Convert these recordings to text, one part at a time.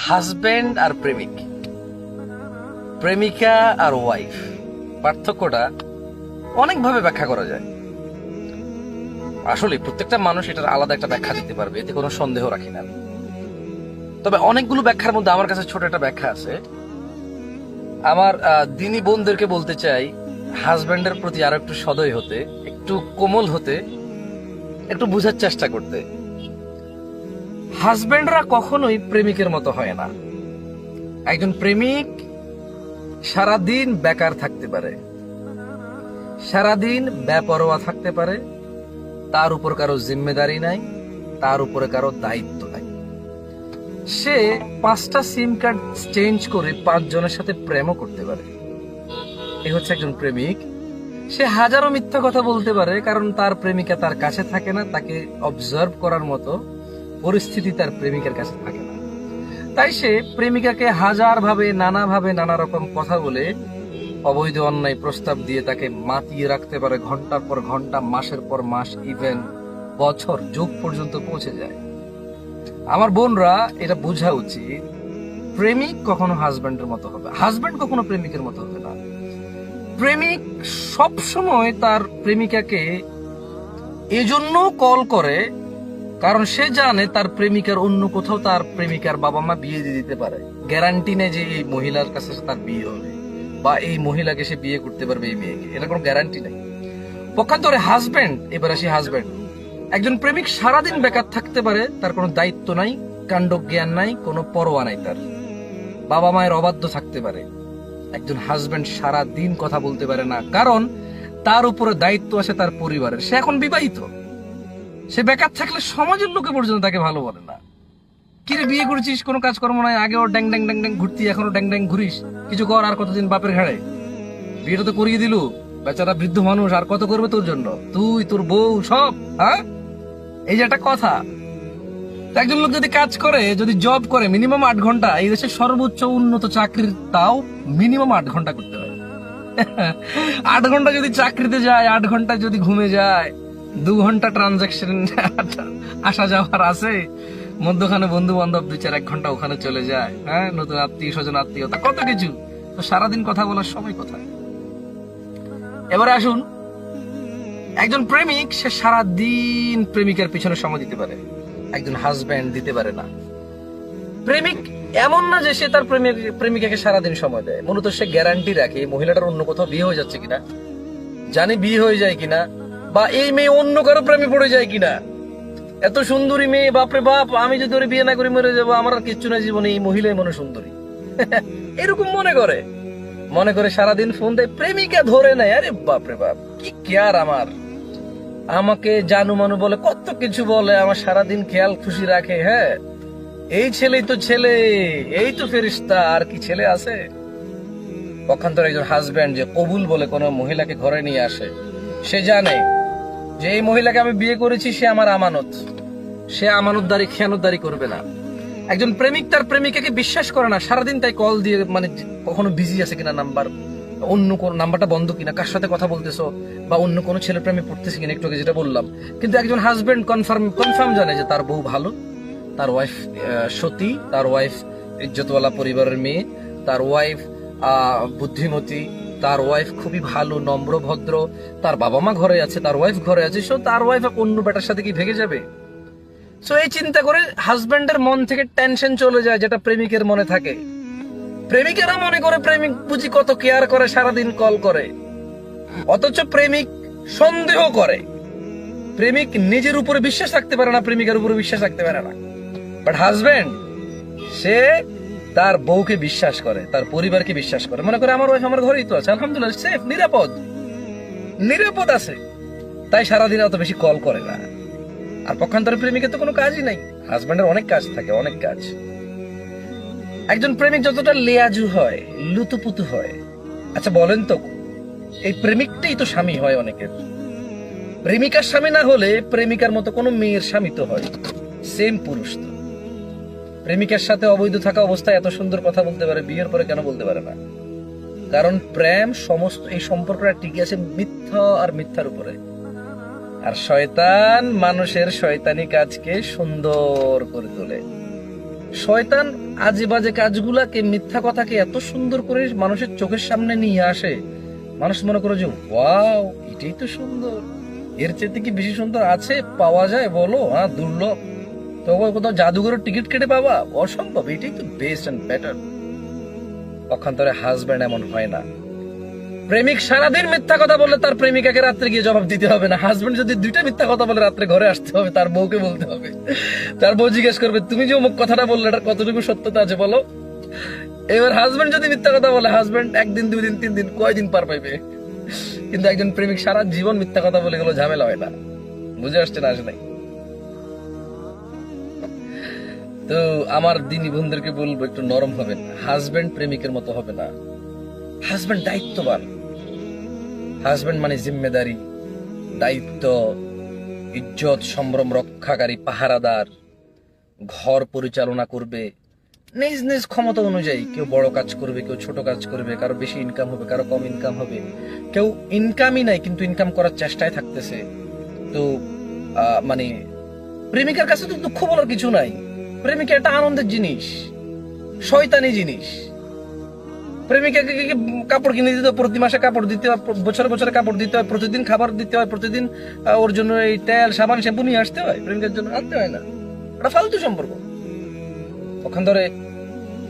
Husband আর প্রেমিক, প্রেমিকা আর wife, পার্থক্যটা অনেকভাবে ব্যাখ্যা করা যায়। আসলে প্রত্যেকটা মানুষ এটার আলাদা একটা ব্যাখ্যা দিতে পারবে, এতে কোনো সন্দেহ রাখি না। তবে অনেকগুলো ব্যাখ্যার মধ্যে আমার কাছে ছোট একটা ব্যাখ্যা আছে। আমার দিনী বোনদেরকে বলতে চাই, হাজবেন্ডের প্রতি আরো একটু সদয় হতে, একটু কোমল হতে, একটু বোঝার চেষ্টা করতে। হাজবেন্ডরা কখনোই প্রেমিকের মতো হয় না। একজন প্রেমিক সারাদিন বেকার থাকতে পারে, সারাদিন বেপরোয়া থাকতে পারে, তার উপর কারো জিম্মেদারি নাই, তার উপরে কারো দায়িত্ব নাই। সে 5টা সিম কার্ড চেঞ্জ করে 5 জনের সাথে প্রেমও করতে পারে। এ হচ্ছে একজন প্রেমিক। সে হাজারো মিথ্যা কথা বলতে পারে, কারণ তার প্রেমিকা তার কাছে থাকে না, তাকে অবজার্ভ করার মতো পরিস্থিতি তার প্রেমিকার কাছে থাকে না। তাই সে প্রেমিকাকে হাজারভাবে, নানাভাবে, নানা রকম কথা বলে, অবৈধ অন্যায় প্রস্তাব দিয়ে তাকে মাতিয়ে রাখতে পারে, ঘন্টার পর ঘন্টা, মাসের পর মাস, ইভেন বছর, যুগ পর্যন্ত পৌঁছে যায়। আমার বোনরা এটা বোঝা উচিত, প্রেমিক কখনো হাজবেন্ডের মতো হবে, হাজবেন্ড কখনো প্রেমিকের মতো হবে না। প্রেমিক সব সময় তার প্রেমিকাকে এজন্য কল করে, কারণ সে জানে তার প্রেমিকার অন্য কোথাও তার প্রেমিকার বাবা মা বিয়ে দিয়ে দিতে পারে। গ্যারান্টি নেই যে এই মহিলার কাছে তার বিয়ে হবে বা এই মহিলাকে সে বিয়ে করতে পারবে এই মেয়েকে, এটা কোনো গ্যারান্টি নেই। পক্ষান্তরে হাজবেন্ড, এবার আসি হাজবেন্ড, একজন প্রেমিক সারাদিন বেকার থাকতে পারে, তার কোনো দায়িত্ব নাই, কাণ্ড জ্ঞান নাই, কোনো পরোয়া নাই, তার বাবা মায়ের অবাধ্য থাকতে পারে। একজন হাজবেন্ড সারা দিন কথা বলতে পারে না, কারণ তার উপরে দায়িত্ব আছে তার পরিবারের। সে এখন বিবাহিত, সে বেকার থাকলে সমাজের লোকে পর্যন্ত তাকে ভালো বলে না। কিরে বিয়ে করেছিস, কোনো কাজকর্ম নাই, আগেও ড্যাং ড্যাং ড্যাং ড্যাং ঘুরতি, এখনো ড্যাং ড্যাং ঘুরিস, কিছু কর, আর কতদিন বাপের ঘাড়ে, বিয়েটা তো করিয়ে দিলু, বেচারা বৃদ্ধ মানুষ, আর কত করবে তোর জন্য, তুই, তোর বউ, সব। হ্যাঁ, এই যে একটা কথা। একজন লোক যদি কাজ করে, যদি জব করে মিনিমাম 8 ঘন্টা, এই দেশের সর্বোচ্চ উন্নত চাকরির তাও মিনিমাম 8 ঘন্টা করতে হয়। 8 ঘন্টা যদি চাকরিতে যায়, 8 ঘন্টা যদি ঘুমে যায়, 2 ঘন্টা ট্রানজাকশন আসা যাওয়ার আছে, মধ্যখানে বন্ধু বান্ধব 2-4-1 ঘন্টা ওখানে চলে যায়, হ্যাঁ, নতুন আত্মীয় স্বজন, আত্মীয়তা, কত কিছু। তো সারাদিন কথা বলার সময় কোথায়? এবারে আসুন, একজন প্রেমিক সে সারাদিন প্রেমিকার পিছনে সময় দিতে পারে, একজন হাজবেন্ড দিতে পারে না। প্রেমিক এমন না যে সে তার প্রেমিকাকে সারাদিন সময় দেয়, মূলত সে গ্যারান্টি রাখে মহিলাটার অন্য কোথাও বিয়ে হয়ে যাচ্ছে কিনা, জানি বিয়ে হয়ে যায় কিনা, বা এই মেয়ে অন্য কারো প্রেমে পড়ে যায় কিনা। এত সুন্দরী মেয়ে, বাপরে বাপ, আমি যদি ওরে বিয়ে না করি মরে যাবো, আমার আর কিচ্ছু না জীবনে, এই মহিলাই মনে সুন্দরী। এরকম মনে করে সারাদিন ফোন দেয়, প্রেমিকা ধরে নেয়। আরে বাপরে বাপ, কি কেয়ার আমার, আমাকে জানু মানু বলে, কত কিছু বলে, আমার সারাদিন খেয়াল খুশি রাখে। হ্যাঁ, এই ছেলেই তো ছেলে, এই তো ফেরেশতা, আর কি ছেলে আছে? পক্ষান্তরে একজন হাজবেন্ড যে কবুল বলে কোন মহিলাকে ঘরে নিয়ে আসে, সে জানে যে এই মহিলাকে আমি বিয়ে করেছি, সে আমার আমানত, সে আমানতদারি, খেয়ানতদারি করবে না। একজন প্রেমিক তার প্রেমিকাকে বিশ্বাস করে না, সারাদিন তাই কল দিয়ে, মানে কখনো বিজি আছে কিনা নাম্বার, অন্য কোন নাম্বারটা বন্ধ কিনা, কার সাথে কথা বলতেছো, বা অন্য কোনো ছেলের প্রেমে পড়তেছে কিনা, একটু আগে যেটা বললাম। কিন্তু একজন হাজবেন্ড কনফার্ম জানে যে তার বউ ভালো, তার ওয়াইফ সতী, তার ওয়াইফ ইজ্জতওয়ালা পরিবারের মেয়ে, তার ওয়াইফ বুদ্ধিমতী, তার ওয়াইফ খুবই ভালো, নম্র, ভদ্র, তার বাবা মা ঘরে আছে, তার ওয়াইফ ঘরে আছে, সো তার ওয়াইফ অন্য বেটার সাথে কি ভেগে যাবে? সো এই চিন্তা করে হাজবেন্ডের মন থেকে টেনশন চলে যায়, যেটা প্রেমিকের মনে থাকে। প্রেমিকেরা মনে করে প্রেমিক বুঝি কত কেয়ার করে, সারাদিন কল করে, অথচ প্রেমিক সন্দেহ করে। প্রেমিক নিজের উপরে বিশ্বাস রাখতে পারে না, প্রেমিকার উপরে বিশ্বাস রাখতে পারে না। বাট হাজবেন্ড, সে তার বউকে বিশ্বাস করে, তার পরিবারকে বিশ্বাস করে, মনে করে আমার ওয়াইফ আমার ঘরেই তো আছে, আলহামদুলিল্লাহ, সেফ, নিরাপদ আছে, তাই সারাদিন অত বেশি কল করে না। আর পক্ষান্তরে প্রেমিকের তো কোনো কাজই নাই, হাজবেন্ডের অনেক কাজ থাকে, অনেক কাজ। একজন প্রেমিক যতটা লেয়াজু হয়, লুতুপুতু হয়, আচ্ছা বলেন তো, এই প্রেমিকটাই তো স্বামী হয় অনেকের। প্রেমিকার স্বামী না হলে প্রেমিকার মতো কোনো মেয়ের স্বামী তো হয়, সেম পুরুষ তো। প্রেমিকার সাথে অবৈধ থাকা অবস্থায় এত সুন্দর কথা বলতে পারে, বিয়ের পরে কেন বলতে পারে না? কারণ প্রেম, সমস্ত এই সম্পর্কটা টিকে আছে মিথ্যা আর মিথ্যার উপরে। আর শয়তান মানুষের শয়তানি কাজকে সুন্দর করে তোলে। শয়তান আজে বাজে কাজগুলাকে, মিথ্যা কথাকে এত সুন্দর করে মানুষের চোখের সামনে নিয়ে আসে, মানুষ মনে করে যে ওয়াও, এটাই তো সুন্দর, এর চেয়ে কি বেশি সুন্দর আছে পাওয়া যায় বলো? হ্যাঁ, দুর্লভ। তো কোথাও জাদুঘরের টিকিট কেটে পাবা? অসম্ভব, এটাই তো বেস্ট এন্ড বেটার। পক্ষান্তরে হাজব্যান্ড এমন হয় না। প্রেমিক সারাদিন মিথ্যা কথা বললে তার প্রেমিকাকে রাত্রে গিয়ে জবাব দিতে হবে না। হাজবেন্ড যদি দুইটা মিথ্যা কথা বলে রাত্রে ঘরে আসতে হবে, তার বউকে বলতে হবে। তার বউ জিজ্ঞেস করবে তুমি যে অমুক কথাটা বললে এটা কতটুকু সত্যতা আছে বলো। এবার হাজবেন্ড যদি মিথ্যা কথা বলে, হাজবেন্ড একদিন, 2 দিন, 3 দিন, কয়দিন পার পাইবে? কিন্তু একজন প্রেমিক সারা জীবন মিথ্যা কথা বলে গেল, ঝামেলা হয় না। বুঝে আসছে না? আসে নাই। তো আমার দিনী বন্ধুদেরকে বলবো একটু নরম হবেন। হাজবেন্ড প্রেমিকের মতো হবে না। হাজবেন্ড দায়িত্ববান। হাজবেন্ড মানে জিম্মেদারি, দায়িত্ব, ইজ্জত সম্ভ্রম রক্ষাকারী, পাহারাদার, ঘর পরিচালনা করবে নিজ নিজ ক্ষমতা অনুযায়ী। কেউ বড় কাজ করবে, কেউ ছোট কাজ করবে, কারো বেশি ইনকাম হবে, কারো কম ইনকাম হবে, কেউ ইনকামই নাই কিন্তু ইনকাম করার চেষ্টায় থাকতেছে। তো মানে প্রেমিকার কাছে তো দুঃখ বলার কিছু নাই। প্রেমিকা একটা আনন্দের জিনিস, শয়তানি জিনিস। প্রেমিকাকে কাপড় কিনে দিতে হয়, প্রতি মাসে কাপড় দিতে হয়, বছরে বছরে কাপড় দিতে হয়, প্রতিদিন খাবার দিতে হয়, প্রতিদিন ওর জন্য এই তেল সাবান শ্যাম্পু নিয়ে আসতে হয়। প্রেমিকার জন্য আনতে হয় না, এটা ফালতু সম্পর্ক। ওখান ধরে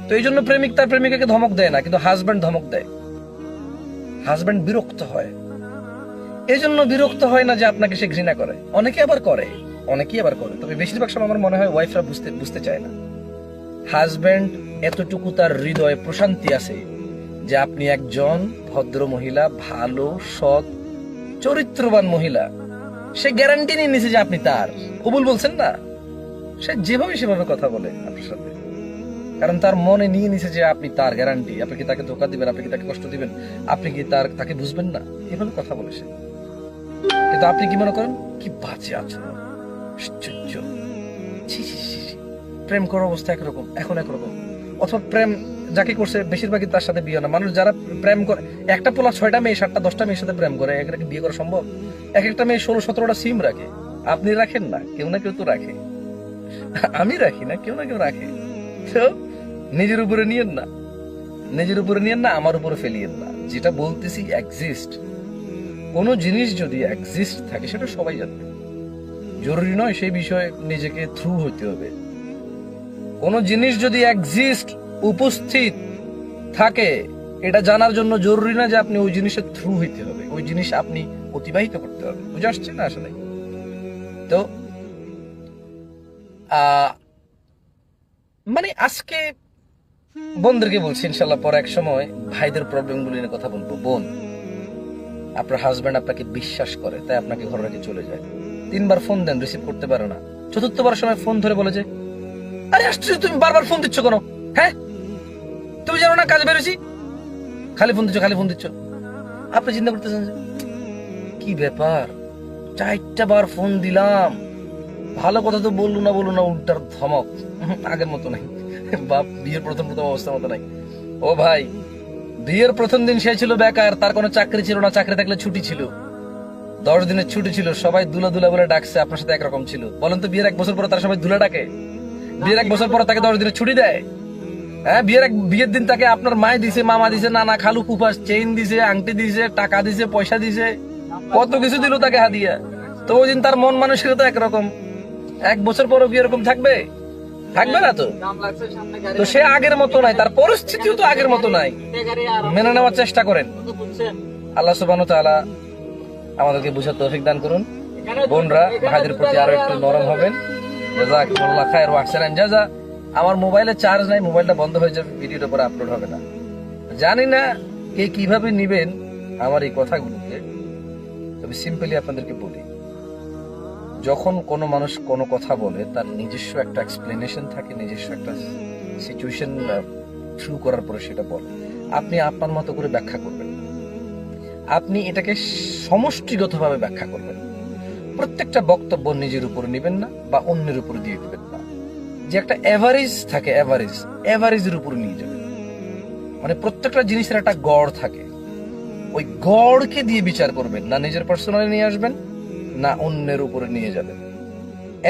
তো এই জন্য প্রেমিক তার প্রেমিকাকে ধমক দেয় না, কিন্তু হাজব্যান্ড ধমক দেয়। হাজব্যান্ড বিরক্ত হয়। এই জন্য বিরক্ত হয় না যে আপনাকে সে ঘৃণা করে। অনেকেই আবার করে, তবে বেশিরভাগ সময় আমার মনে হয় ওয়াইফরা বুঝতে চায় না। হাজব্যান্ড এতটুকু তার হৃদয়ে প্রশান্তি আছে যে আপনি একজন ভদ্র মহিলা, ভালো, সৎ, চরিত্রবান মহিলা। সে গ্যারান্টি নিয়ে নিছে যে আপনি তার। কবুল বলছেন না? সে যেভাবে সেভাবে কথা বলে আপনার সাথে, কারণ তার মনে নিয়ে নিছে যে আপনি তার গ্যারান্টি। আপনি কি তাকে ধোকা দিবেন? আপনি কি তাকে কষ্ট দিবেন? আপনি কি তাকে বুঝবেন না? এভাবে কথা বলে সে। কিন্তু আপনি কি মনে করেন? কি বাজে আচরণ, আশ্চর্য। প্রেম করার অবস্থা একরকম, এখন একরকম। অথবা প্রেম যাকে করছে বেশিরভাগই তার সাথে বিয়ে না। মানুষ যারা প্রেম করে, একটা পোলা 6টা মেয়ে 7টা 10টা মেয়ের সাথে প্রেম করে, এটাকে বিয়ে করা সম্ভব? এক একটা মেয়ে 16-17টা সিম রাখে। আপনি রাখেন না? কেউ না কেউ তো রাখে। আমি রাখি না, কেউ না কেউ রাখে। তো নিজের উপরে নিয়েন না, আমার উপরে ফেলিয়েন না। যেটা বলতেছি এক্সিস্ট। কোন জিনিস যদি এক্সিস্ট থাকে সেটা সবাই জানবে। জরুরি নয় সেই বিষয়ে নিজেকে থ্রু হইতে হবে। কোন জিনিস যদি এক্সিস্ট, উপস্থিত থাকে, এটা জানার জন্য জরুরি না যে আপনি ওই জিনিসের থ্রু হইতে হবে, ওই জিনিস আপনি অতিবাহিত করতে হবে। বুঝে আসছে না? আসলে তো মানে আজকে বোনদেরকে বলছি, ইনশাল্লাহ পরে এক সময় ভাইদের প্রবলেম গুলো নিয়ে কথা বলবো। বোন, আপনার হাজবেন্ড আপনাকে বিশ্বাস করে তাই আপনাকে ঘরে রেখে চলে যায়। 3বার ফোন দেন, রিসিভ করতে পারে না। 4র্থবার সময় ফোন ধরে বলে যে আরে আসছে, তুমি বারবার ফোন দিচ্ছ কেন? হ্যাঁ, তুমি জানো না কাজে বেরোছি? খালি ফোন দিচ্ছ। আপনি চিন্তা করতেছেন কি ব্যাপার, 4টা বার ফোন দিলাম, ভালো কথা তো বললো না, উল্টার ধমক। আগের মতো নাই, বাপ বিয়ের প্রথম অবস্থার মতো নাই। ও ভাই, বিয়ের প্রথম দিন সে ছিল বেকার, তার কোনো চাকরি ছিল না। চাকরি থাকলে ছুটি ছিল, 10 দিনের ছুটি ছিল। সবাই দুলা বলে ডাকছে, আপনার সাথে একরকম ছিল। বলেন তো, বিয়ের 1 বছর পরে তার সবাই দুলা ডাকে? বিয়ের 1 বছর পরে তাকে 10 দিনের ছুটি দেয়? হ্যাঁ, বিয়ের দিন তাকে আপনার মায় দিছে, মামা দিছে, নানা খালু ফুফাস চেইন দিছে, আংটি দিছে, টাকা দিছে, পয়সা দিছে, কত কিছু দিল তাকে হাদিয়া। তো ওই দিন তার মন মানসিকতা একরকম। 1 বছর পরও কি এরকম থাকবে না? তো সে আগের মতো নাই, তার পরিস্থিতিও তো আগের মতো নাই। মেনে নেওয়ার চেষ্টা করেন। আল্লাহ সুবহানাহু ওয়া তাআলা আমাদেরকে বুঝার তৌফিক দান করুন। বোনরা ভাইদের প্রতি আরো একটু নরম হবেন। জাযাকুমুল্লাহ খায়র ওয়া আহসানান জাযা। আমার মোবাইলে চার্জ নাই, মোবাইলটা বন্ধ হয়ে যাবে, ভিডিওটা পরে আপলোড হবে না। জানি না কে কিভাবে নিবেন আমার এই কথাগুলোকে, তবে সিম্পলি আপনাদেরকে বলি, যখন কোনো মানুষ কোনো কথা বলে তার নিজস্ব একটা এক্সপ্লেনেশন থাকে, নিজস্ব একটা সিচুয়েশন থ্রু করার পরে সেটা বলে। আপনি আপনার মতো করে ব্যাখ্যা করবেন, আপনি এটাকে সমষ্টিগতভাবে ব্যাখ্যা করবেন। প্রত্যেকটা বক্তব্য নিজের উপর নেবেন না বা অন্যের উপর দিয়ে দিবেন না। যে একটা এভারেজ থাকে, এভারেজের উপর নিয়ে যাবেন। মানে প্রত্যেকটা জিনিসের একটা গড় থাকে, ওই গড়কে দিয়ে বিচার করবেন না। নিজের পার্সোনালি নিয়ে আসবেন না অন্যের উপরে নিয়ে যাবেন,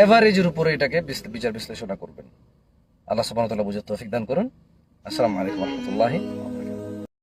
এভারেজের উপরে এটাকে বিচার বিশ্লেষণ করবেন। আল্লাহ সুবহানাহু ওয়া তাআলা বুঝার তৌফিক দান করুন। আসসালামু আলাইকুম ওয়া রাহমাতুল্লাহি